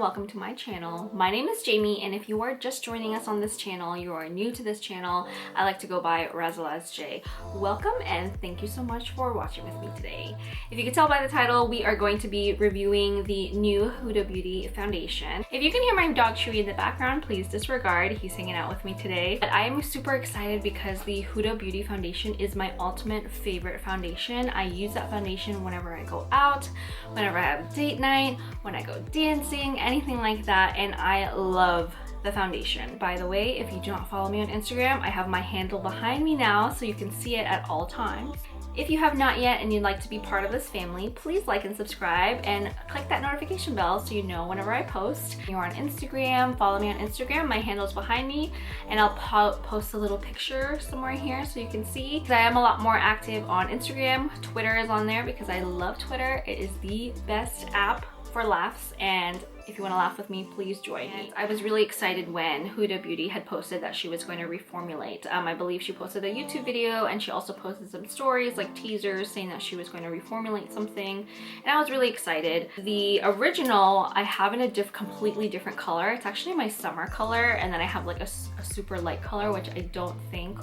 welcome to my channel. My name is Jamie, and if you are just joining us on this channel, you are new to this channel, I like to go by RAZALASJ. Welcome and thank you so much for watching with me today. If you can tell by the title, we are going to be reviewing the new Huda Beauty foundation. If you can hear my dog Chewy in the background, please disregard. He's hanging out with me today. But I am super excited because the Huda Beauty foundation is my ultimate favorite foundation. I use that foundation whenever I go out, whenever I have a date night, when I go dancing, anything like that, and I love the foundation. By the way, if you do not follow me on Instagram, I have my handle behind me now so you can see it at all times. If you have not yet and you'd like to be part of this family, please like and subscribe and click that notification bell so you know whenever I post. If you're on Instagram, follow me on Instagram. My handle's behind me and I'll post a little picture somewhere here so you can see. I am a lot more active on Instagram. Twitter is on there because I love Twitter. It is the best app for laughs, and if you want to laugh with me, please join me. I was really excited when Huda Beauty had posted that she was going to reformulate. I believe she posted a YouTube video and she also posted some stories like teasers saying that she was going to reformulate something, and I was really excited. The original I have in a completely different color. It's actually my summer color, and then I have like a super light color which I don't think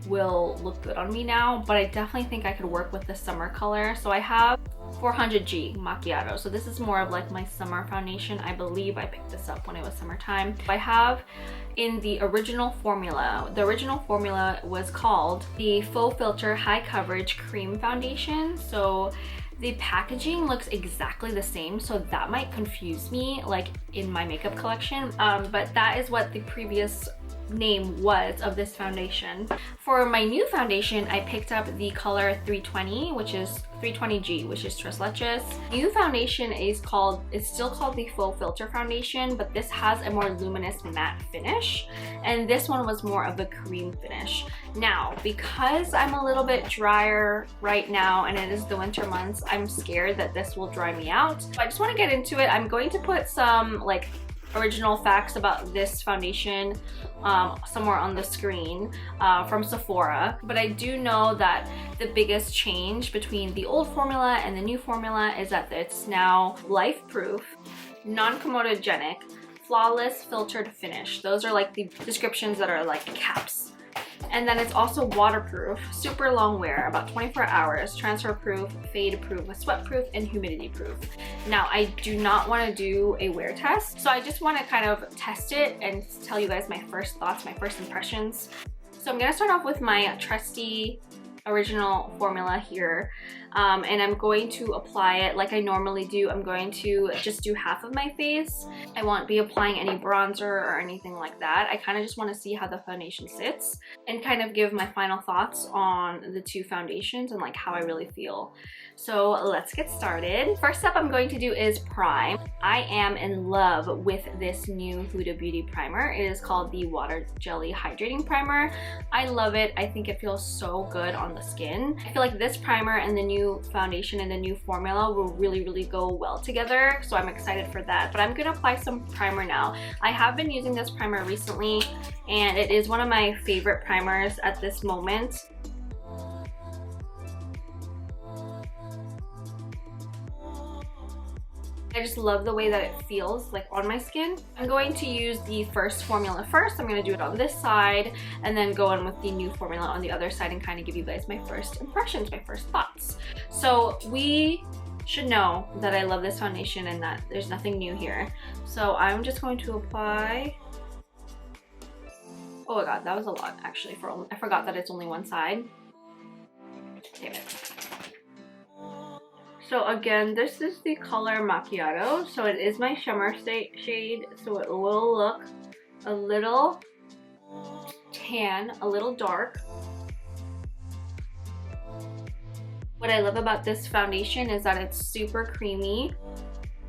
will look good on me now, but I definitely think I could work with the summer color. So I have 400G Macchiato. So this is more of like my summer foundation. I believe I picked this up when it was summertime. I have in the original formula. The original formula was called the Faux Filter High Coverage Cream Foundation. So the packaging looks exactly the same, so that might confuse me like in my makeup collection, but that is what the previous name was of this foundation. For my new foundation, I picked up the color 320, which is 320G, which is Tres Leches. New foundation is still called the Faux Filter Foundation, but this has a more luminous matte finish, and this one was more of a cream finish. Now, because I'm a little bit drier right now and it is the winter months, I'm scared that this will dry me out. So I just want to get into it. I'm going to put some like original facts about this foundation somewhere on the screen from Sephora, but I do know that the biggest change between the old formula and the new formula is that it's now life-proof, non-comedogenic, flawless filtered finish. Those are like the descriptions that are like caps. And then it's also waterproof, super long wear, about 24 hours, transfer proof, fade proof, sweat proof, and humidity proof. Now, I do not want to do a wear test, so I just want to kind of test it and tell you guys my first thoughts, my first impressions. So I'm going to start off with my trusty original formula here, and I'm going to apply it like I normally do. I'm going to just do half of my face. I won't be applying any bronzer or anything like that. I kind of just want to see how the foundation sits and kind of give my final thoughts on the two foundations and like how I really feel. So let's get started. First up I'm going to do is prime. I am in love with this new Huda Beauty primer. It is called the Water Jelly Hydrating Primer. I love it. I think it feels so good on the skin. I feel like this primer and the new foundation and the new formula will really go well together, so I'm excited for that. But I'm gonna apply some primer now. I have been using this primer recently and it is one of my favorite primers at this moment. I just love the way that it feels like on my skin. I'm going to use the first formula first. I'm going to do it on this side and then go in with the new formula on the other side and kind of give you guys my first impressions, my first thoughts. So we should know that I love this foundation and that there's nothing new here. So I'm just going to apply. Oh my god, that was a lot actually. I forgot that it's only one side. Damn it. So again, this is the color Macchiato. So it is my shimmer shade. So it will look a little tan, a little dark. What I love about this foundation is that it's super creamy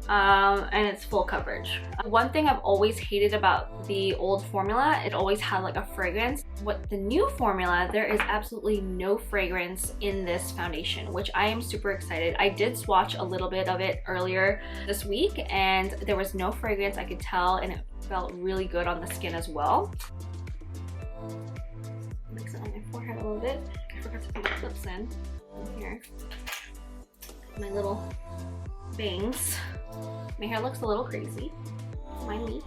and it's full coverage. One thing I've always hated about the old formula, it always had like a fragrance. With the new formula, there is absolutely no fragrance in this foundation, which I am super excited. I did swatch a little bit of it earlier this week and there was no fragrance, I could tell, and it felt really good on the skin as well. Mix it on my forehead a little bit. I forgot to put my clips in here. My little bangs. My hair looks a little crazy. Mind me.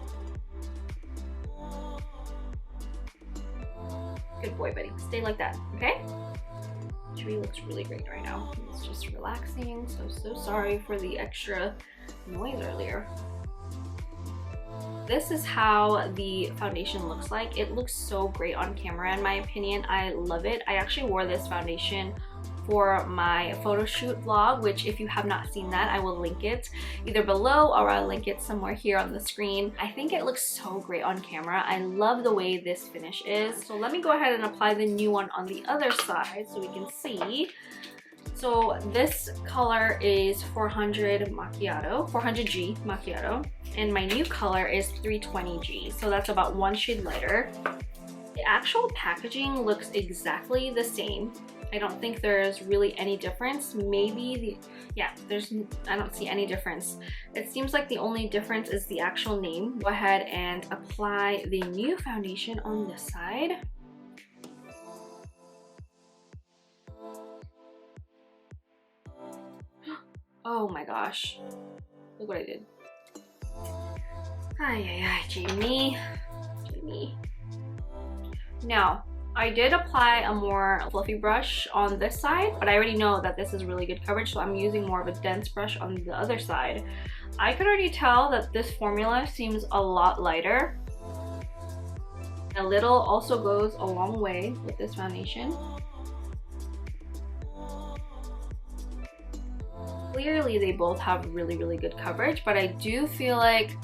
Good boy, buddy. Stay like that, okay? Tree looks really great right now. It's just relaxing. So sorry for the extra noise earlier. This is how the foundation looks like. It looks so great on camera in my opinion. I love it. I actually wore this foundation for my photo shoot vlog, which if you have not seen that, I will link it either below or I'll link it somewhere here on the screen. I think it looks so great on camera. I love the way this finish is. So let me go ahead and apply the new one on the other side so we can see. So this color is 400 macchiato, 400G macchiato, and my new color is 320G, so that's about one shade lighter. The actual packaging looks exactly the same. I don't think there's really any difference. Maybe I don't see any difference. It seems like the only difference is the actual name. Go ahead and apply the new foundation on this side. Oh my gosh, look what I did. Ay, Jamie. Now, I did apply a more fluffy brush on this side, but I already know that this is really good coverage, so I'm using more of a dense brush on the other side. I could already tell that this formula seems a lot lighter. A little also goes a long way with this foundation. Clearly they both have really good coverage, but I do feel like,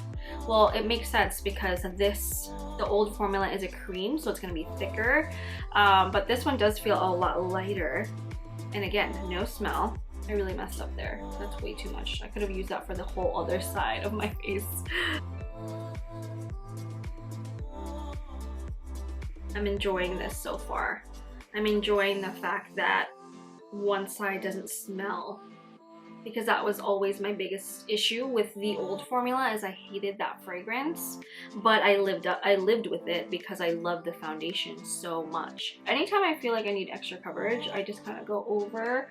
well, it makes sense because the old formula is a cream, so it's going to be thicker, but this one does feel a lot lighter. And again, no smell. I really messed up there. That's way too much. I could have used that for the whole other side of my face. I'm enjoying this so far. I'm enjoying the fact that one side doesn't smell, because that was always my biggest issue with the old formula, is I hated that fragrance, but I lived with it because I love the foundation so much. Anytime I feel like I need extra coverage, I just kind of go over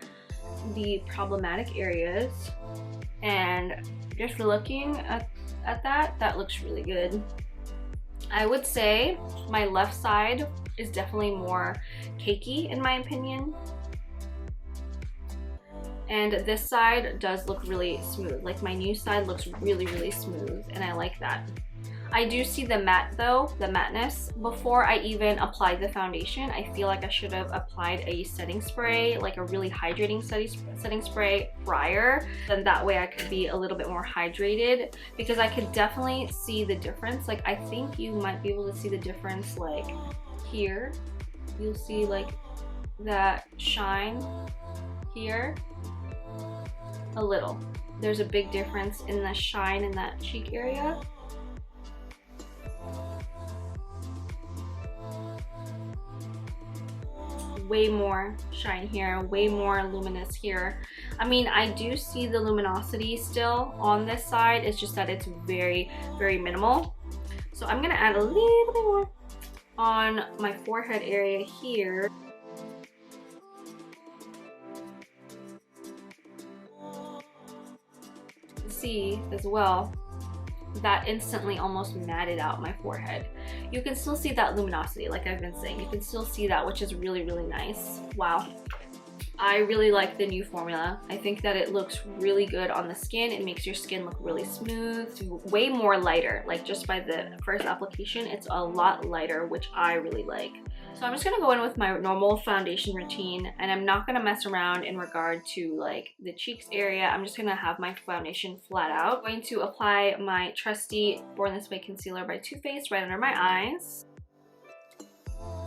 the problematic areas, and just looking at that looks really good. I would say my left side is definitely more cakey in my opinion. And this side does look really smooth. Like my new side looks really smooth, and I like that. I do see the matte though, the matteness. Before I even applied the foundation, I feel like I should have applied a setting spray, like a really hydrating setting spray prior. Then that way I could be a little bit more hydrated, because I could definitely see the difference. Like I think you might be able to see the difference, like here. You'll see like that shine here. A little. There's a big difference in the shine in that cheek area. Way more shine here, way more luminous here. I mean, I do see the luminosity still on this side. It's just that it's very minimal. So I'm gonna add a little bit more on my forehead area here. See as well that instantly almost matted out my forehead. You can still see that luminosity, like I've been saying. You can still see that, which is really nice. Wow, I really like the new formula. I think that it looks really good on the skin. It makes your skin look really smooth, way more lighter. Like just by the first application, it's a lot lighter, which I really like. So I'm just gonna go in with my normal foundation routine, and I'm not gonna mess around in regard to like the cheeks area. I'm just gonna have my foundation flat out. I'm going to apply my trusty Born This Way concealer by Too Faced right under my eyes.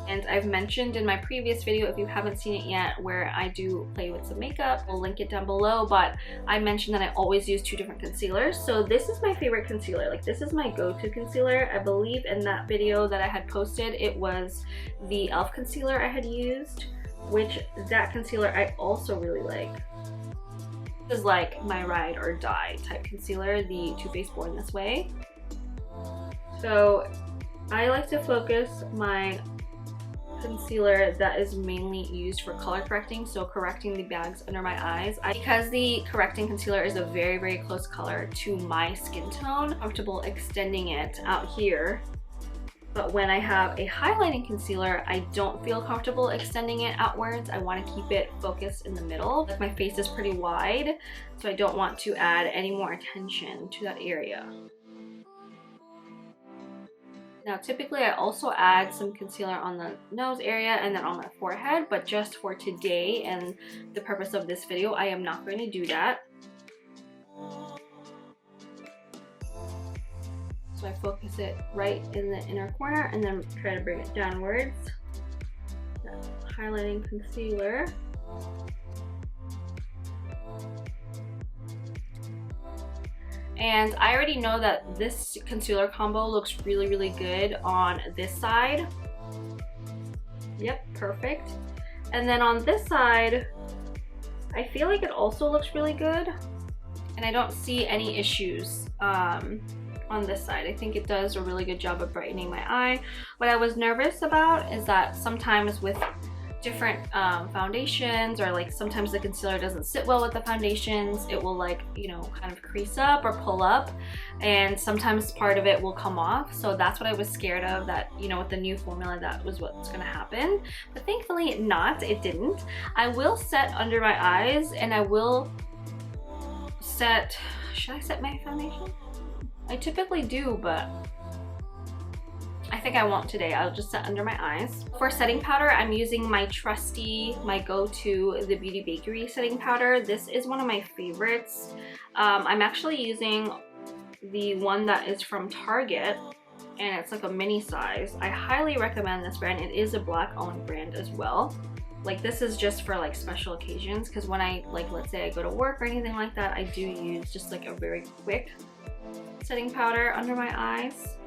And I've mentioned in my previous video, if you haven't seen it yet, where I do play with some makeup, I'll link it down below, but I mentioned that I always use 2 different concealers. So this is my favorite concealer. Like this is my go-to concealer. I believe in that video that I had posted, it was the e.l.f. concealer I had used, which that concealer I also really like. This is like my ride or die type concealer, the Too Faced Born This Way. So I like to focus my concealer that is mainly used for color correcting, so correcting the bags under my eyes. Because the correcting concealer is a very, very close color to my skin tone, I'm comfortable extending it out here. But when I have a highlighting concealer, I don't feel comfortable extending it outwards. I want to keep it focused in the middle. Like, my face is pretty wide, so I don't want to add any more attention to that area. Now, typically I also add some concealer on the nose area and then on my forehead, but just for today and the purpose of this video, I am not going to do that. So I focus it right in the inner corner and then try to bring it downwards. That highlighting concealer. And I already know that this concealer combo looks really, really good on this side. Yep, perfect. And then on this side, I feel like it also looks really good. And I don't see any issues on this side. I think it does a really good job of brightening my eye. What I was nervous about is that sometimes with different foundations, or like sometimes the concealer doesn't sit well with the foundations, it will, like, you know, kind of crease up or pull up, and sometimes part of it will come off. So that's what I was scared of, that, you know, with the new formula, that was what's gonna happen. But thankfully it didn't. I will set under my eyes, and I will set, should I set my foundation? I typically do, but I think I won't today. I'll just set under my eyes. For setting powder, I'm using my trusty, my go-to, the Beauty Bakery setting powder. This is one of my favorites. I'm actually using the one that is from Target, and it's like a mini size. I highly recommend this brand. It is a Black-owned brand as well. Like, this is just for like special occasions, because when I, like, let's say I go to work or anything like that, I do use just like a very quick setting powder under my eyes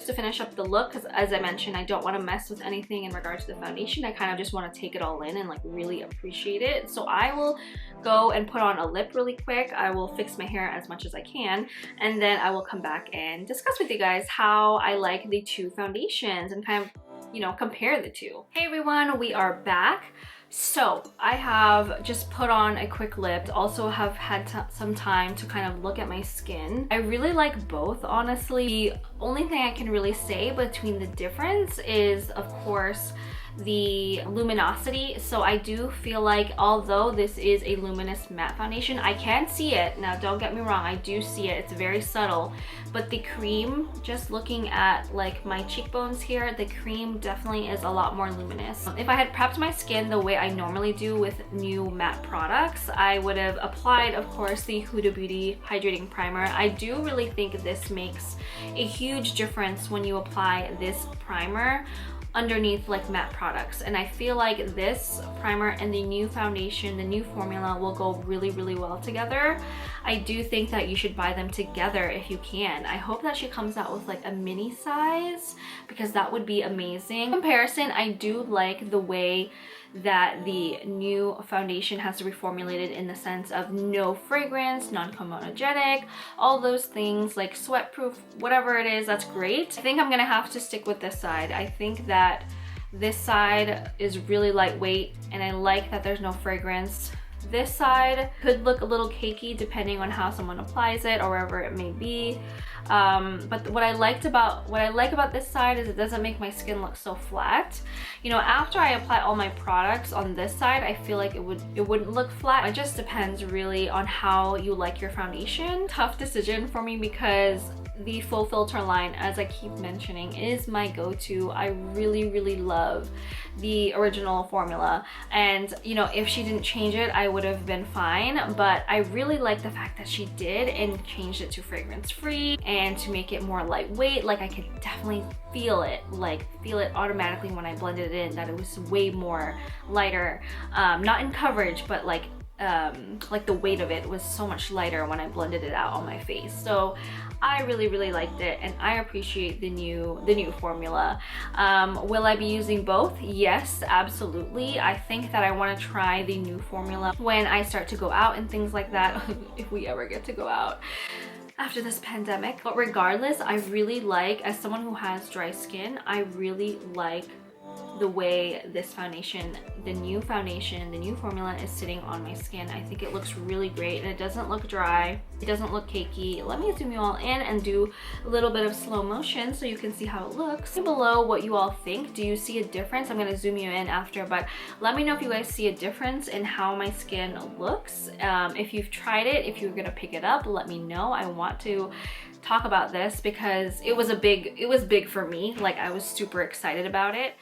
to finish up the look, because as I mentioned, I don't want to mess with anything in regards to the foundation. I kind of just want to take it all in and like really appreciate it. So I will go and put on a lip really quick. I will fix my hair as much as I can, and then I will come back and discuss with you guys how I like the two foundations and kind of, you know, compare the two. Hey everyone, we are back. So I have just put on a quick lip, also have had some time to kind of look at my skin. I really like both, honestly. The only thing I can really say between the difference is, of course, the luminosity. So I do feel like, although this is a luminous matte foundation, I can see it. Now, don't get me wrong, I do see it. It's very subtle, but the cream, just looking at like my cheekbones here, the cream definitely is a lot more luminous. If I had prepped my skin the way I normally do with new matte products, I would have applied, of course, the Huda Beauty Hydrating Primer. I do really think this makes a huge difference when you apply this primer underneath like matte products, and I feel like this primer and the new foundation, the new formula, will go really, really well together. I do think that you should buy them together if you can. I hope that she comes out with like a mini size, because that would be amazing. In comparison, I do like the way that the new foundation has reformulated, in the sense of no fragrance, non-comedogenic, all those things, like sweat proof, whatever it is, that's great. I think I'm gonna have to stick with this side. I think that this side is really lightweight, and I like that there's no fragrance. This side could look a little cakey depending on how someone applies it or wherever it may be. But what I like about this side is it doesn't make my skin look so flat. You know, after I apply all my products on this side, I feel like it wouldn't look flat. It just depends really on how you like your foundation. Tough decision for me, because the Faux filter line, as I keep mentioning, is my go-to. I really, really love the original formula, and you know, if she didn't change it, I would have been fine, but I really like the fact that she did and changed it to fragrance free and to make it more lightweight. Like, I could definitely feel it automatically when I blended it in, that it was way more lighter, not in coverage, but like the weight of it was so much lighter when I blended it out on my face. So I really, really liked it, and I appreciate the new formula. Will I be using both? Yes, absolutely. I think that I want to try the new formula when I start to go out and things like that, if we ever get to go out after this pandemic. But regardless, I really like, as someone who has dry skin, I really like the way this foundation, the new formula is sitting on my skin. I think it looks really great, and it doesn't look dry. It doesn't look cakey. Let me zoom you all in and do a little bit of slow motion so you can see how it looks. Below what you all think. Do you see a difference? I'm gonna zoom you in after, but let me know if you guys see a difference in how my skin looks. If you've tried it, if you're gonna pick it up, let me know. I want to talk about this because it was big for me. Like, I was super excited about it.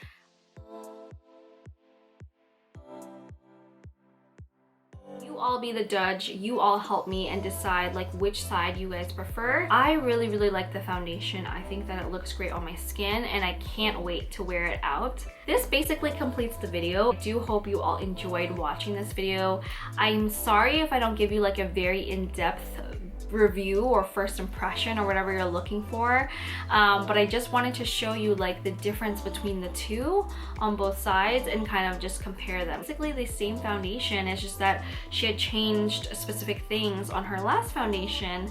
You all be the judge. You all help me and decide like which side you guys prefer. I really like the foundation. I think that it looks great on my skin, and I can't wait to wear it out. This basically completes the video. I do hope you all enjoyed watching this video. I'm sorry if I don't give you like a very in-depth review or first impression or whatever you're looking for, but I just wanted to show you like the difference between the two on both sides and kind of just compare them. Basically the same foundation, it's just that she had changed specific things on her last foundation,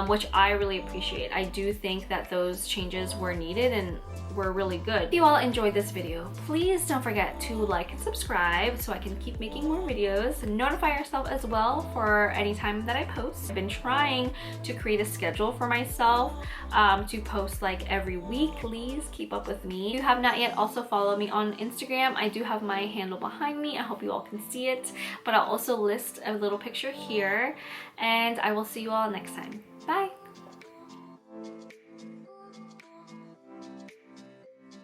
which I really appreciate. I do think that those changes were needed and were really good. If you all enjoyed this video, please don't forget to like and subscribe so I can keep making more videos, and notify yourself as well for any time that I post. I've been trying to create a schedule for myself to post like every week. Please keep up with me. If you have not yet, also follow me on Instagram. I do have my handle behind me. I hope you all can see it, but I'll also list a little picture here, and I will see you all next time. Bye!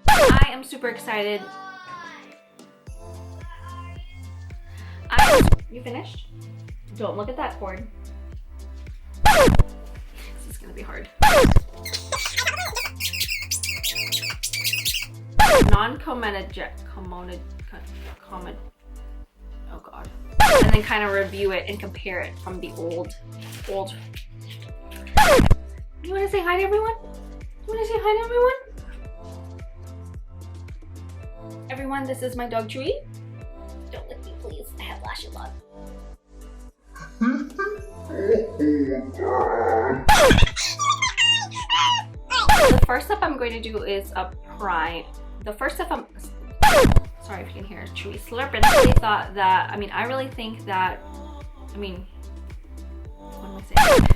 I am super excited. You finished? Don't look at that cord. This is gonna be hard. Oh god. And then kind of review it and compare it from the old. You wanna say hi to everyone? You wanna say hi to everyone? Everyone, this is my dog Chewy. Don't lick me, please. I have lashes on. The first step I'm going to do is a prime. The first step sorry if you can hear Chewy slurping. I really thought that, I really think that, what am I saying?